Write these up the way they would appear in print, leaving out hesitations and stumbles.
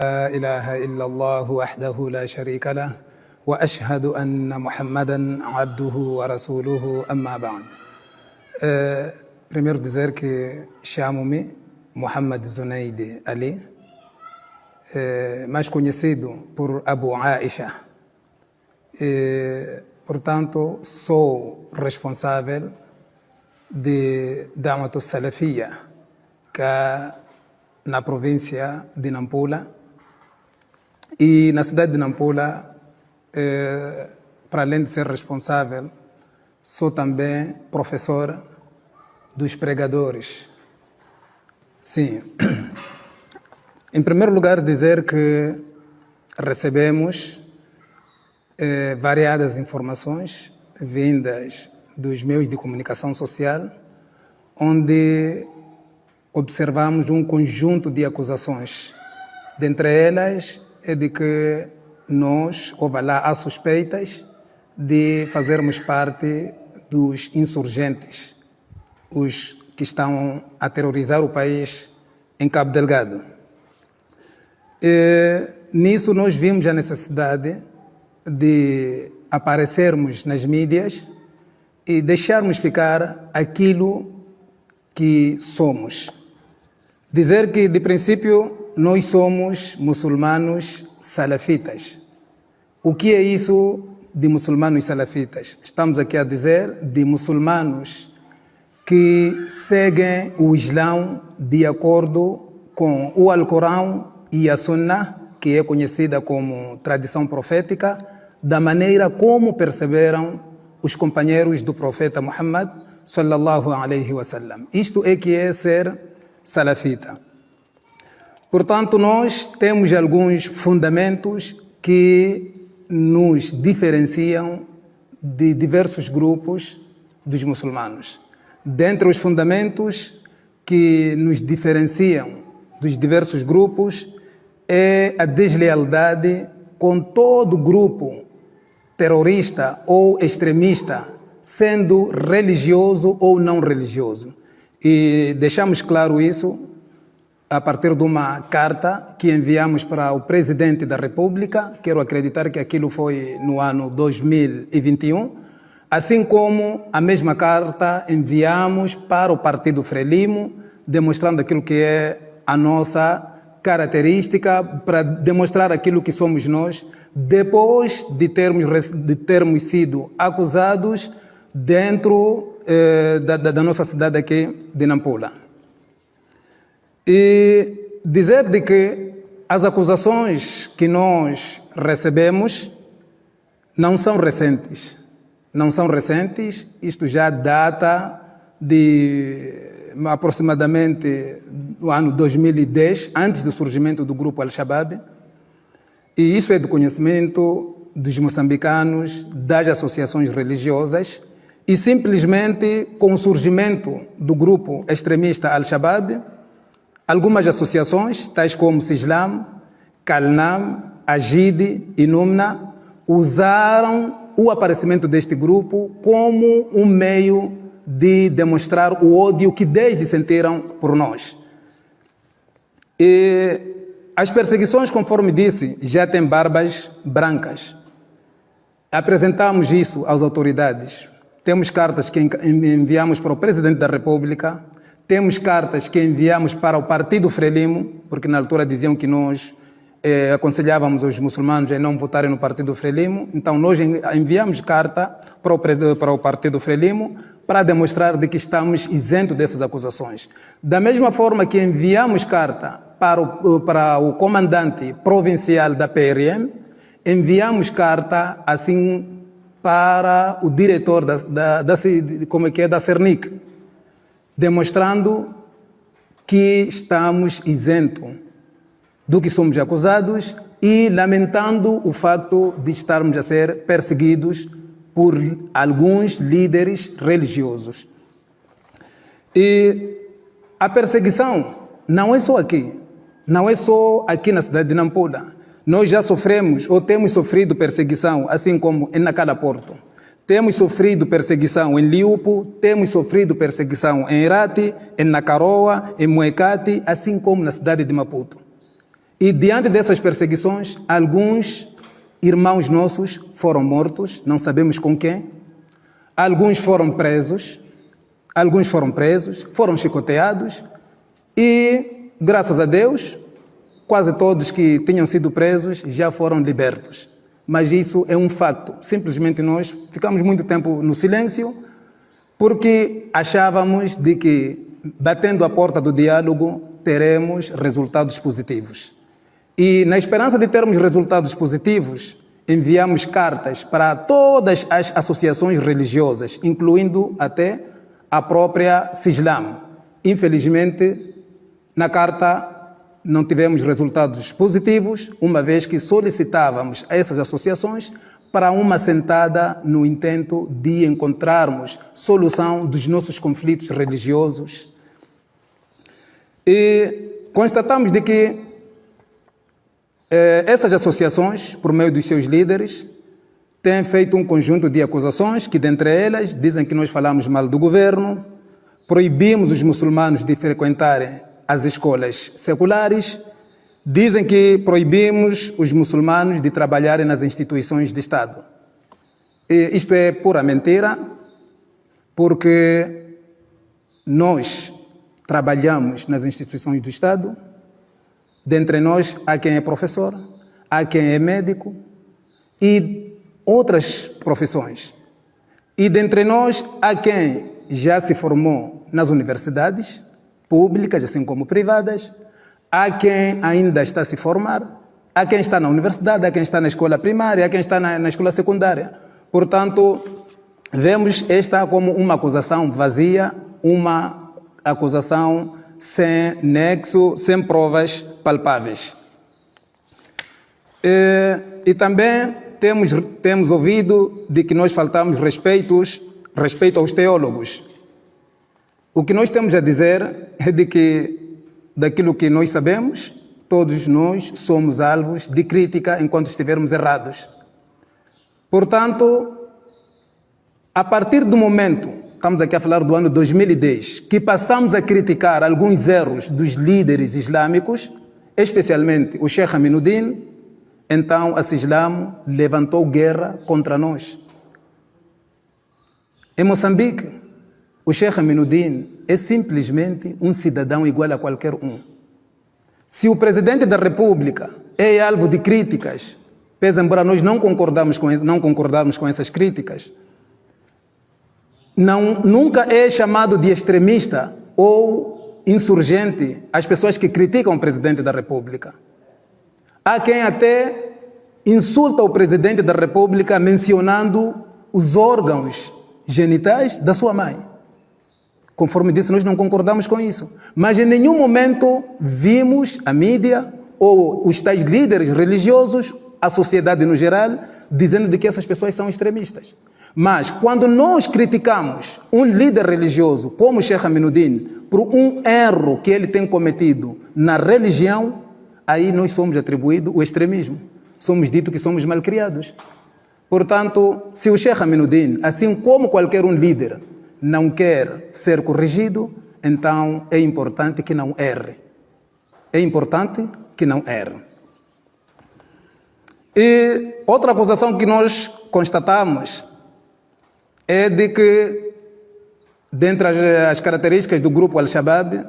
لا إله إلا الله وحده لا شريك له وأشهد أن محمدا عبده ورسوله أما بعد. Primeiro dizer que chamo-me Mohamed Zunaidi Ali, mais conhecido por Abu Aisha. Portanto, sou responsável de Da'wat Salafia, na província de Nampula. E na cidade de Nampula, para além de ser responsável, sou também professor dos pregadores. Sim. Em primeiro lugar, dizer que recebemos variadas informações vindas dos meios de comunicação social, onde observamos um conjunto de acusações. Dentre elas, é de que há suspeitas de fazermos parte dos insurgentes, os que estão a terrorizar o país em Cabo Delgado. Nisso nós vimos a necessidade de aparecermos nas mídias e deixarmos ficar aquilo que somos. Dizer que, de princípio, nós somos muçulmanos salafitas. O que é isso de muçulmanos salafitas? Estamos aqui a dizer de muçulmanos que seguem o Islão de acordo com o Alcorão e a Sunnah, que é conhecida como tradição profética, da maneira como perceberam os companheiros do profeta Muhammad sallallahu alaihi wasallam. Isto é que é ser salafita. Portanto, nós temos alguns fundamentos que nos diferenciam de diversos grupos dos muçulmanos. Dentre os fundamentos que nos diferenciam dos diversos grupos é a deslealdade com todo grupo terrorista ou extremista, sendo religioso ou não religioso. E deixamos claro isso a partir de uma carta que enviamos para o Presidente da República. Quero acreditar que aquilo foi no ano 2021, assim como a mesma carta enviamos para o Partido Frelimo, demonstrando aquilo que é a nossa característica, para demonstrar aquilo que somos nós, depois de termos sido acusados dentro da nossa cidade aqui de Nampula. E dizer de que as acusações que nós recebemos não são recentes. Não são recentes, isto já data de aproximadamente do ano 2010, antes do surgimento do grupo Al-Shabaab. E isso é do conhecimento dos moçambicanos, das associações religiosas, e simplesmente com o surgimento do grupo extremista Al-Shabaab, algumas associações, tais como Sislam, Kalnam, Agide e Numna, usaram o aparecimento deste grupo como um meio de demonstrar o ódio que desde sentiram por nós. E as perseguições, conforme disse, já têm barbas brancas. Apresentamos isso às autoridades. Temos cartas que enviamos para o Presidente da República, temos cartas que enviamos para o Partido Frelimo, porque na altura diziam que nós aconselhávamos os muçulmanos a não votarem no Partido Frelimo. Então nós enviamos carta para o Partido Frelimo para demonstrar de que estamos isentos dessas acusações. Da mesma forma que enviamos carta para o comandante provincial da PRM, enviamos carta assim para o diretor da Cernic, demonstrando que estamos isentos do que somos acusados e lamentando o facto de estarmos a ser perseguidos por alguns líderes religiosos. E a perseguição não é só aqui, não é só aqui na cidade de Nampula. Nós já sofremos ou temos sofrido perseguição, assim como em Nacala Porto. Temos sofrido perseguição em Liupo, temos sofrido perseguição em Irati, em Nakaroa, em Moecate, assim como na cidade de Maputo. E diante dessas perseguições, alguns irmãos nossos foram mortos, não sabemos com quem. Alguns foram presos, foram chicoteados e, graças a Deus, quase todos que tinham sido presos já foram libertos. Mas isso é um facto. Simplesmente nós ficamos muito tempo no silêncio porque achávamos de que, batendo a porta do diálogo, teremos resultados positivos. E, na esperança de termos resultados positivos, enviamos cartas para todas as associações religiosas, incluindo até a própria Cislam. Infelizmente, na carta não tivemos resultados positivos, uma vez que solicitávamos a essas associações para uma sentada no intento de encontrarmos solução dos nossos conflitos religiosos. E constatamos de que essas associações, por meio dos seus líderes, têm feito um conjunto de acusações que, dentre elas, dizem que nós falamos mal do governo, proibimos os muçulmanos de frequentarem as escolas seculares, dizem que proibimos os muçulmanos de trabalharem nas instituições de Estado. E isto é pura mentira, porque nós trabalhamos nas instituições do Estado. Dentre nós há quem é professor, há quem é médico e outras profissões. E dentre nós há quem já se formou nas universidades públicas, assim como privadas, há quem ainda está a se formar, há quem está na universidade, há quem está na escola primária, há quem está na escola secundária. Portanto, vemos esta como uma acusação vazia, uma acusação sem nexo, sem provas palpáveis. E também temos ouvido de que nós faltamos respeito aos teólogos. O que nós temos a dizer é de que, daquilo que nós sabemos, todos nós somos alvos de crítica enquanto estivermos errados. Portanto, a partir do momento, estamos aqui a falar do ano 2010, que passamos a criticar alguns erros dos líderes islâmicos, especialmente o Sheikh Aminuddin, então a Cislam levantou guerra contra nós. Em Moçambique, o Sheikh Aminuddin é simplesmente um cidadão igual a qualquer um. Se o presidente da República é alvo de críticas, pese embora nós não concordamos com essas críticas, nunca é chamado de extremista ou insurgente as pessoas que criticam o presidente da República. Há quem até insulta o presidente da República mencionando os órgãos genitais da sua mãe. Conforme disse, nós não concordamos com isso. Mas em nenhum momento vimos a mídia ou os tais líderes religiosos, a sociedade no geral, dizendo de que essas pessoas são extremistas. Mas quando nós criticamos um líder religioso como Sheikh Aminuddin por um erro que ele tem cometido na religião, aí nós somos atribuídos o extremismo. Somos dito que somos malcriados. Portanto, se o Sheikh Aminuddin, assim como qualquer um líder, não quer ser corrigido, então é importante que não erre. É importante que não erre. E outra acusação que nós constatamos é de que, dentre as características do grupo Al-Shabaab,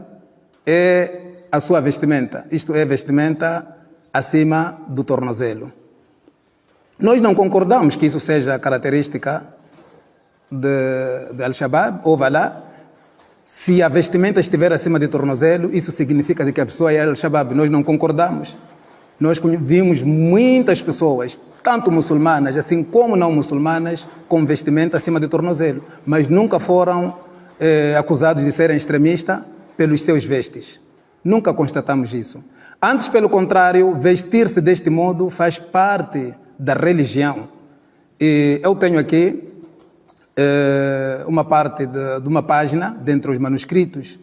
é a sua vestimenta. Isto é, vestimenta acima do tornozelo. Nós não concordamos que isso seja característica de Al-Shabaab, ou vá lá, se a vestimenta estiver acima do tornozelo, isso significa de que a pessoa é Al-Shabaab. Nós não concordamos. Nós vimos muitas pessoas, tanto muçulmanas assim como não muçulmanas, com vestimenta acima do tornozelo, mas nunca foram acusados de serem extremistas pelos seus vestes. Nunca constatamos isso. Antes, pelo contrário, vestir-se deste modo faz parte da religião. E eu tenho aqui uma parte de uma página, dentre os manuscritos,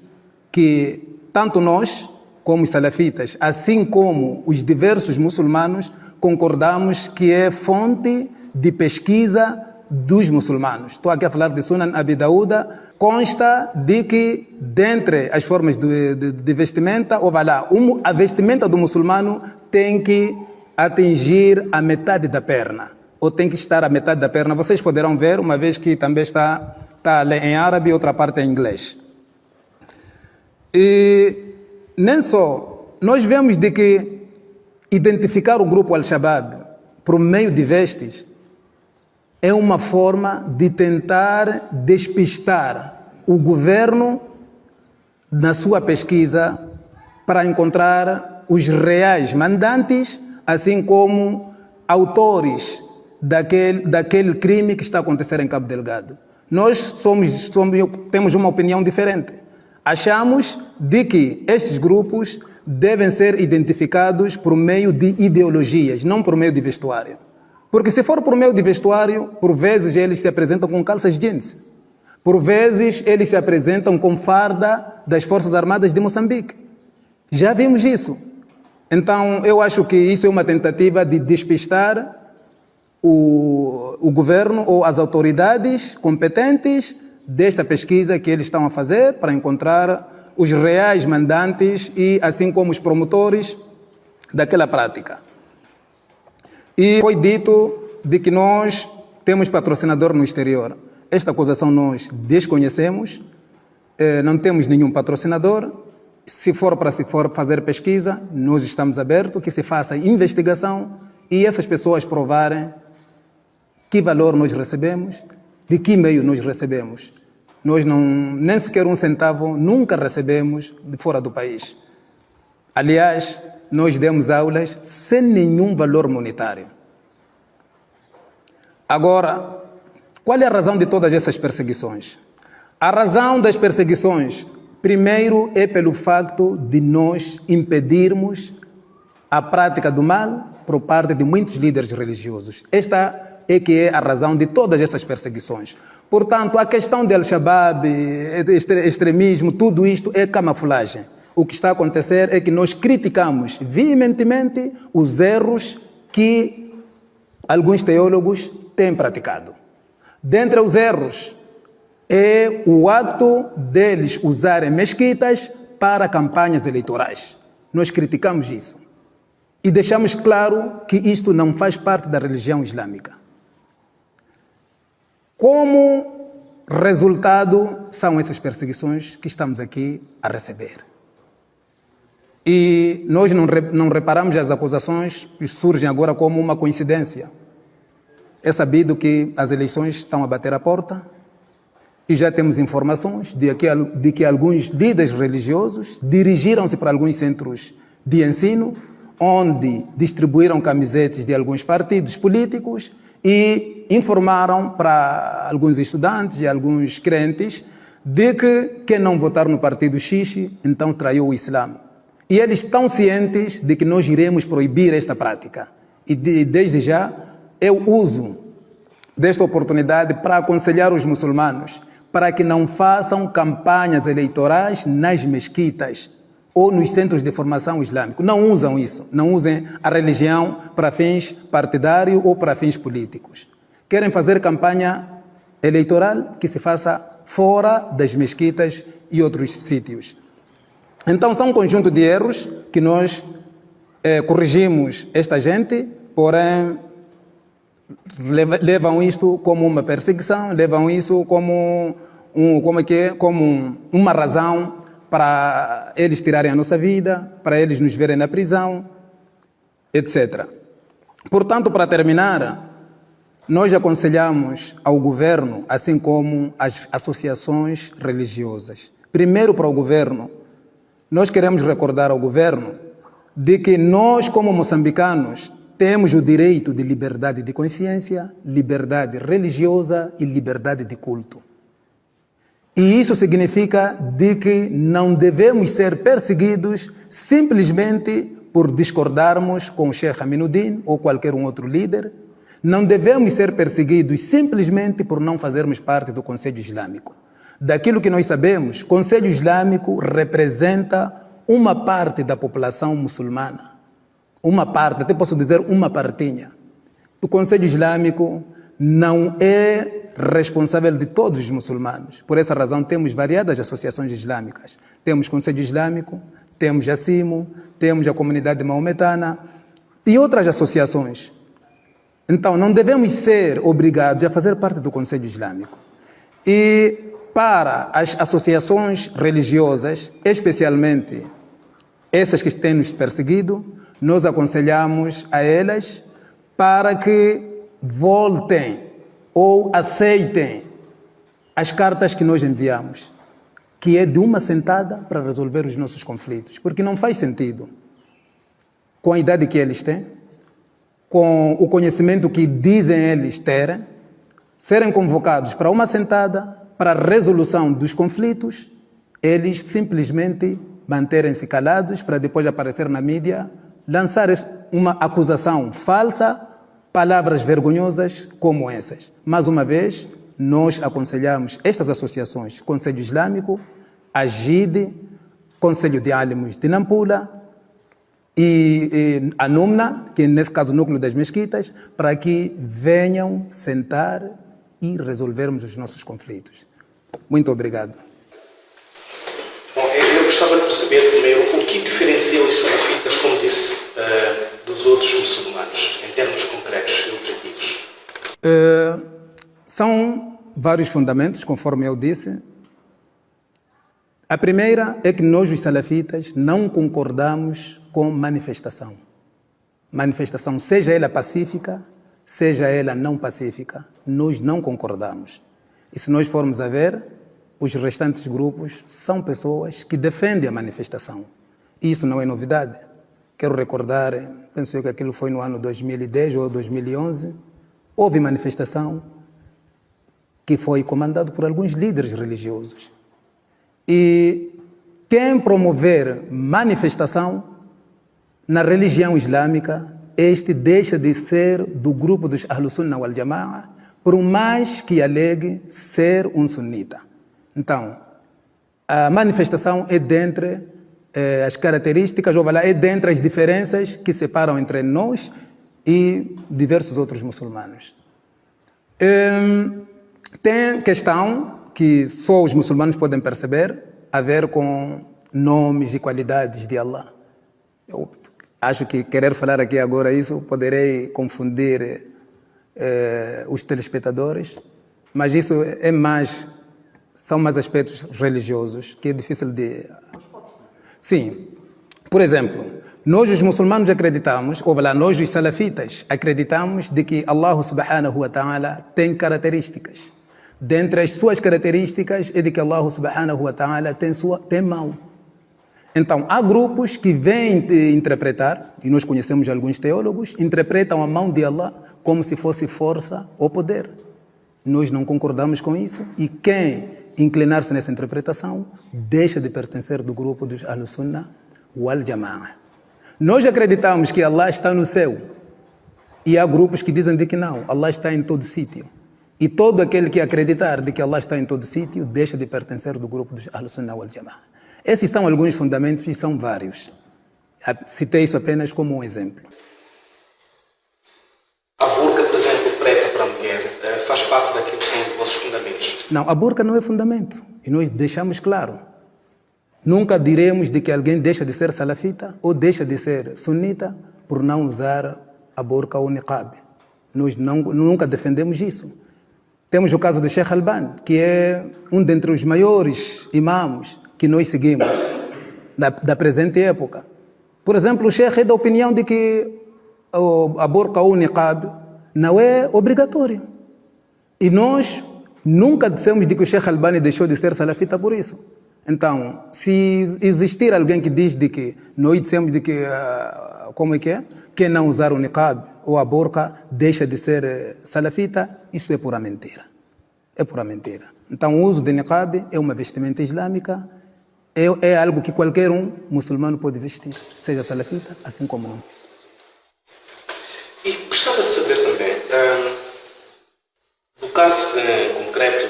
que tanto nós, como os salafitas, assim como os diversos muçulmanos, concordamos que é fonte de pesquisa dos muçulmanos. Estou aqui a falar de Sunan Abi Dauda. Consta de que, dentre as formas de vestimenta, a vestimenta do muçulmano tem que atingir a metade da perna, ou tem que estar a metade da perna. Vocês poderão ver, uma vez que também está em árabe e outra parte em inglês. E nem só, nós vemos de que identificar o grupo Al-Shabaab por meio de vestes é uma forma de tentar despistar o governo na sua pesquisa para encontrar os reais mandantes, assim como autores daquele crime que está a acontecer em Cabo Delgado. Nós temos uma opinião diferente. Achamos de que estes grupos devem ser identificados por meio de ideologias, não por meio de vestuário. Porque se for por meio de vestuário, por vezes eles se apresentam com calças jeans. Por vezes eles se apresentam com farda das Forças Armadas de Moçambique. Já vimos isso. Então eu acho que isso é uma tentativa de despistar o governo ou as autoridades competentes desta pesquisa que eles estão a fazer para encontrar os reais mandantes e assim como os promotores daquela prática. E foi dito de que nós temos patrocinador no exterior. Esta acusação nós desconhecemos, não temos nenhum patrocinador. Se for fazer pesquisa, nós estamos abertos, que se faça investigação e essas pessoas provarem que valor nós recebemos, de que meio nós recebemos. Nós nem sequer um centavo nunca recebemos de fora do país. Aliás, nós demos aulas sem nenhum valor monetário. Agora, qual é a razão de todas essas perseguições? A razão das perseguições, primeiro, é pelo facto de nós impedirmos a prática do mal por parte de muitos líderes religiosos. Esta é que é a razão de todas essas perseguições. Portanto, a questão de Al-Shabaab, extremismo, tudo isto é camuflagem. O que está a acontecer é que nós criticamos veementemente os erros que alguns teólogos têm praticado. Dentre os erros é o ato deles usarem mesquitas para campanhas eleitorais. Nós criticamos isso. E deixamos claro que isto não faz parte da religião islâmica. Como resultado são essas perseguições que estamos aqui a receber. E nós não reparamos as acusações que surgem agora como uma coincidência. É sabido que as eleições estão a bater a porta e já temos informações de que alguns líderes religiosos dirigiram-se para alguns centros de ensino, onde distribuíram camisetas de alguns partidos políticos e informaram para alguns estudantes e alguns crentes de que quem não votar no partido X, então traiu o Islã. E eles estão cientes de que nós iremos proibir esta prática. E desde já eu uso desta oportunidade para aconselhar os muçulmanos para que não façam campanhas eleitorais nas mesquitas ou nos centros de formação islâmico. Não usam isso. Não usem a religião para fins partidários ou para fins políticos. Querem fazer campanha eleitoral que se faça fora das mesquitas e outros sítios. Então são um conjunto de erros que nós corrigimos esta gente, porém levam isto como uma perseguição, levam isso como uma razão para eles tirarem a nossa vida, para eles nos verem na prisão, etc. Portanto, para terminar, nós aconselhamos ao governo, assim como as associações religiosas. Primeiro, para o governo, nós queremos recordar ao governo de que nós, como moçambicanos, temos o direito de liberdade de consciência, liberdade religiosa e liberdade de culto. E isso significa de que não devemos ser perseguidos simplesmente por discordarmos com o Sheikh Aminuddin ou qualquer outro líder. Não devemos ser perseguidos simplesmente por não fazermos parte do Conselho Islâmico. Daquilo que nós sabemos, o Conselho Islâmico representa uma parte da população muçulmana. Uma parte, até posso dizer uma partinha. O Conselho Islâmico não é responsável de todos os muçulmanos. Por essa razão, temos variadas associações islâmicas. Temos Conselho Islâmico, temos a CIMO, temos a Comunidade Maometana e outras associações. Então, não devemos ser obrigados a fazer parte do Conselho Islâmico. E para as associações religiosas, especialmente essas que têm nos perseguido, nós aconselhamos a elas para que voltem ou aceitem as cartas que nós enviamos, que é de uma sentada para resolver os nossos conflitos, porque não faz sentido, com a idade que eles têm, com o conhecimento que dizem eles terem, serem convocados para uma sentada para a resolução dos conflitos, eles simplesmente manterem-se calados para depois aparecer na mídia, lançar uma acusação falsa, palavras vergonhosas como essas. Mais uma vez, nós aconselhamos estas associações, Conselho Islâmico, AGIDE, Conselho de Álamos de Nampula e a NUMNA, que nesse caso o Núcleo das Mesquitas, para que venham sentar e resolvermos os nossos conflitos. Muito obrigado. Bom, eu gostava de perceber primeiro o que diferencia os salafitas, como disse, dos outros muçulmanos, em termos concretos e objetivos. São vários fundamentos, conforme eu disse. A primeira é que nós, os salafitas, não concordamos com manifestação. Manifestação, seja ela pacífica, seja ela não pacífica, nós não concordamos. E se nós formos a ver, os restantes grupos são pessoas que defendem a manifestação. E isso não é novidade. Quero recordar, penso que aquilo foi no ano 2010 ou 2011, houve manifestação que foi comandada por alguns líderes religiosos. E quem promover manifestação na religião islâmica, este deixa de ser do grupo dos Ahlus Sunnah wal Jama'a, por mais que alegue ser um sunita. Então, a manifestação é dentre as características, ou é dentre as diferenças que separam entre nós e diversos outros muçulmanos. Tem questão que só os muçulmanos podem perceber, a ver com nomes e qualidades de Allah. Eu acho que querer falar aqui agora isso poderei confundir os telespectadores, mas isso são mais aspectos religiosos que é difícil de... Sim, por exemplo, nós os muçulmanos acreditamos, ou lá, nós os salafitas acreditamos de que Allah subhanahu wa ta'ala tem características. Dentre as suas características é de que Allah subhanahu wa ta'ala tem mão. Então, há grupos que vêm interpretar, e nós conhecemos alguns teólogos, interpretam a mão de Allah como se fosse força ou poder. Nós não concordamos com isso e quem inclinar-se nessa interpretação deixa de pertencer do grupo dos Ahlus Sunnah wal Jama'a. Nós acreditamos que Allah está no céu e há grupos que dizem de que não, Allah está em todo sítio. E todo aquele que acreditar de que Allah está em todo sítio deixa de pertencer do grupo dos Ahlus Sunnah wal Jama'a. Esses são alguns fundamentos e são vários. Citei isso apenas como um exemplo. A burca, por exemplo, preta para a mulher, faz parte daquilo que são os vossos fundamentos? Não, a burca não é fundamento. E nós deixamos claro. Nunca diremos de que alguém deixa de ser salafita ou deixa de ser sunita por não usar a burca ou o niqab. Nós nunca defendemos isso. Temos o caso do Sheikh Albani, que é um dentre os maiores imãos que nós seguimos da presente época. Por exemplo, o Sheikh é da opinião de que a burca ou o niqab não é obrigatório. E nós nunca dissemos de que o Sheikh Albani deixou de ser salafita por isso. Então, se existir alguém que diz de que nós dissemos de que, como é? Quem não usar o niqab ou a burca deixa de ser salafita, isso é pura mentira. É pura mentira. Então, o uso de niqab é uma vestimenta islâmica, é algo que qualquer muçulmano pode vestir, seja salafita, assim como não. E gostava de saber também, no caso concreto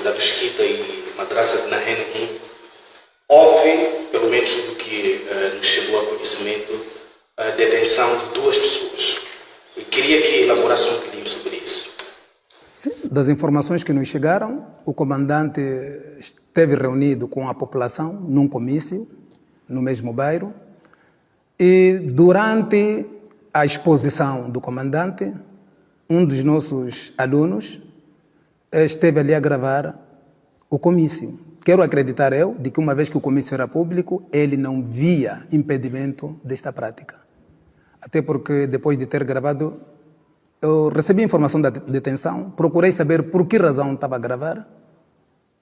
da Mesquita e Madrasa de Nahen, houve, pelo menos do que nos chegou a conhecimento, a detenção de 2 pessoas. E queria que elaborasse um pouquinho sobre isso. Sim, das informações que nos chegaram, o comandante esteve reunido com a população num comício, no mesmo bairro, e durante a exposição do comandante, um dos nossos alunos esteve ali a gravar o comício. Quero acreditar eu de que uma vez que o comício era público, ele não via impedimento desta prática. Até porque depois de ter gravado, eu recebi informação da detenção, procurei saber por que razão estava a gravar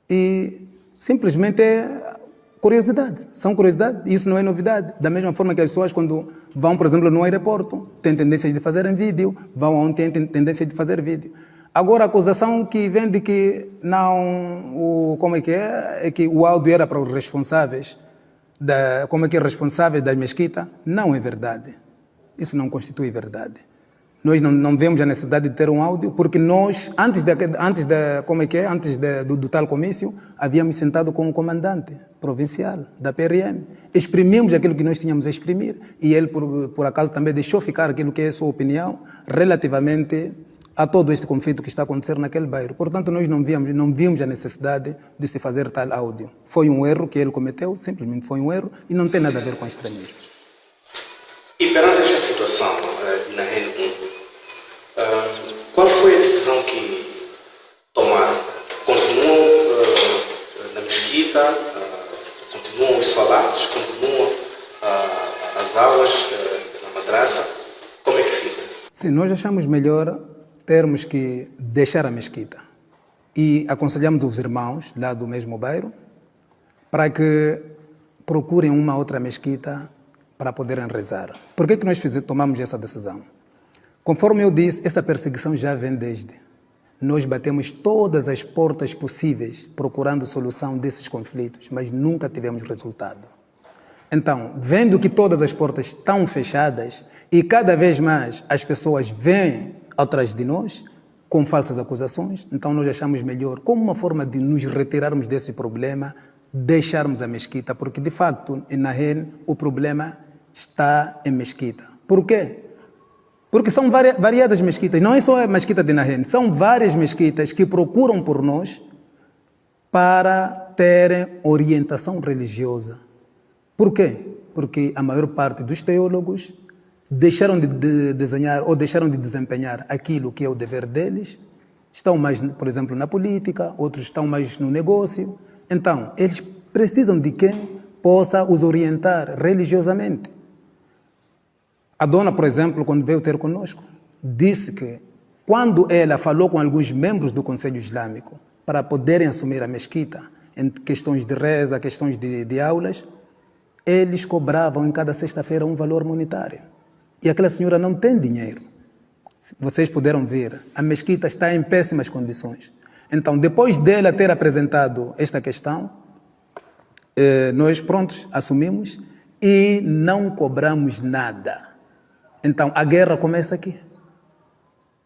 e simplesmente é curiosidade. São curiosidade, isso não é novidade. Da mesma forma que as pessoas quando vão, por exemplo, no aeroporto, têm tendências de fazer em vídeo, vão onde têm tendência de fazer vídeo. Agora, a acusação que vem de que não, é que o áudio era para os responsáveis, responsáveis da mesquita, não é verdade. Isso não constitui verdade. Nós não vemos a necessidade de ter um áudio, porque nós, antes do tal comício, havíamos sentado com o comandante provincial da PRM. Exprimimos aquilo que nós tínhamos a exprimir e ele, por acaso, também deixou ficar aquilo que é a sua opinião relativamente a todo este conflito que está a acontecer naquele bairro. Portanto, nós não vimos a necessidade de se fazer tal áudio. Foi um erro que ele cometeu, simplesmente foi um erro e não tem nada a ver com extremismo. E perante esta situação na RN1, qual foi a decisão que tomaram? Continuam na mesquita? Continuam os falados? Continuam as aulas na madraça? Como é que fica? Sim, nós achamos melhor termos que deixar a mesquita e aconselhamos os irmãos lá do mesmo bairro para que procurem uma outra mesquita para poderem rezar. Por que nós tomamos essa decisão? Conforme eu disse, esta perseguição já vem desde. Nós batemos todas as portas possíveis procurando solução desses conflitos, mas nunca tivemos resultado. Então, vendo que todas as portas estão fechadas e cada vez mais as pessoas vêm atrás de nós com falsas acusações, então nós achamos melhor, como uma forma de nos retirarmos desse problema, deixarmos a mesquita, porque de facto, na RN, o problema está em mesquita. Por quê? Porque são variadas mesquitas, não é só a mesquita de Nahen, são várias mesquitas que procuram por nós para terem orientação religiosa. Por quê? Porque a maior parte dos teólogos deixaram de desenhar ou deixaram de desempenhar aquilo que é o dever deles, estão mais, por exemplo, na política, outros estão mais no negócio. Então, eles precisam de quem possa os orientar religiosamente. A dona, por exemplo, quando veio ter conosco, disse que quando ela falou com alguns membros do Conselho Islâmico para poderem assumir a mesquita em questões de reza, questões de aulas, eles cobravam em cada sexta-feira um valor monetário. E aquela senhora não tem dinheiro. Vocês puderam ver, a mesquita está em péssimas condições. Então, depois dela ter apresentado esta questão, nós, prontos, assumimos e não cobramos nada. Então, a guerra começa aqui.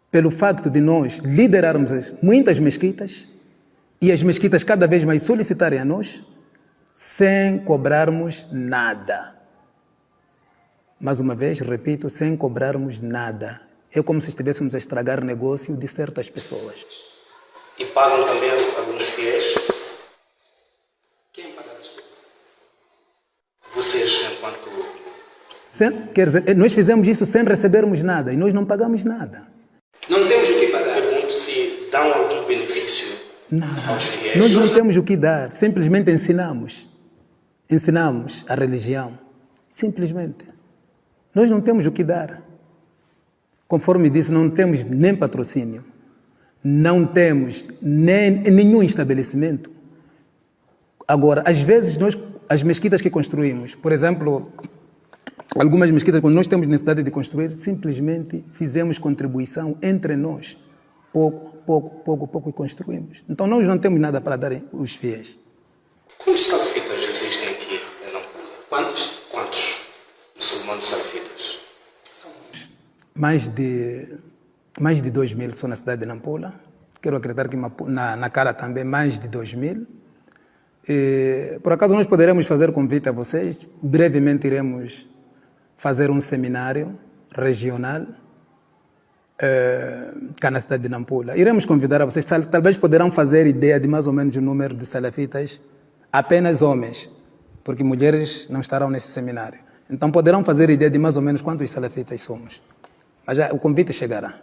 Pelo facto de nós liderarmos muitas mesquitas e as mesquitas cada vez mais solicitarem a nós, sem cobrarmos nada. Mais uma vez, repito, sem cobrarmos nada. É como se estivéssemos a estragar o negócio de certas pessoas. E pagam também alguns fiéis? Quem paga isso? Vocês, enquanto... Quer dizer, nós fizemos isso sem recebermos nada e nós não pagamos nada. Não temos o que pagar. Pergunto se dão algum benefício aos fiéis. Nós não temos o que dar, simplesmente ensinamos. Ensinamos a religião, simplesmente. Nós não temos o que dar. Conforme disse, não temos nem patrocínio, não temos nem nenhum estabelecimento. Agora, às vezes, as mesquitas que construímos, por exemplo, algumas mesquitas, quando nós temos necessidade de construir, simplesmente fizemos contribuição entre nós. Pouco, e construímos. Então, nós não temos nada para dar aos fiéis. Quantos salafitas existem aqui em Nampula? Quantos muçulmanos salafitas? São mais de 2.000 só na cidade de Nampula. Quero acreditar que na Cala também mais de 2.000. Por acaso nós poderemos fazer convite a vocês. Brevemente iremos fazer um seminário regional cá na cidade de Nampula. Iremos convidar a vocês, talvez poderão fazer ideia de mais ou menos o número de salafitas, apenas homens, porque mulheres não estarão nesse seminário. Então poderão fazer ideia de mais ou menos quantos salafitas somos. Mas já, o convite chegará.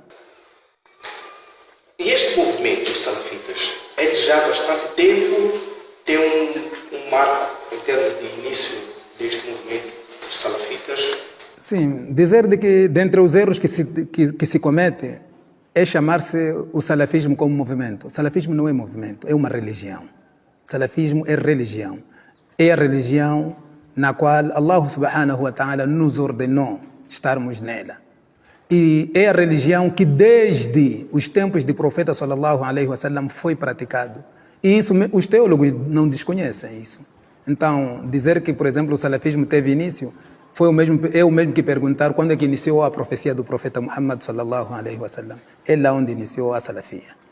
E este movimento dos salafitas é de já há bastante tempo, tem um marco em termos de início deste movimento dos salafitas? Sim, dizer de que dentre os erros que se comete é chamar-se o salafismo como movimento. O salafismo não é movimento, é uma religião. O salafismo é religião. É a religião na qual Allah subhanahu wa ta'ala nos ordenou estarmos nela. E é a religião que desde os tempos do profeta sallallahu alaihi wasallam foi praticado. E isso os teólogos não desconhecem isso. Então, dizer que, por exemplo, o salafismo teve início é o mesmo que perguntar quando é que iniciou a profecia do profeta Muhammad sallallahu alaihi wasallam. É lá onde iniciou a salafia.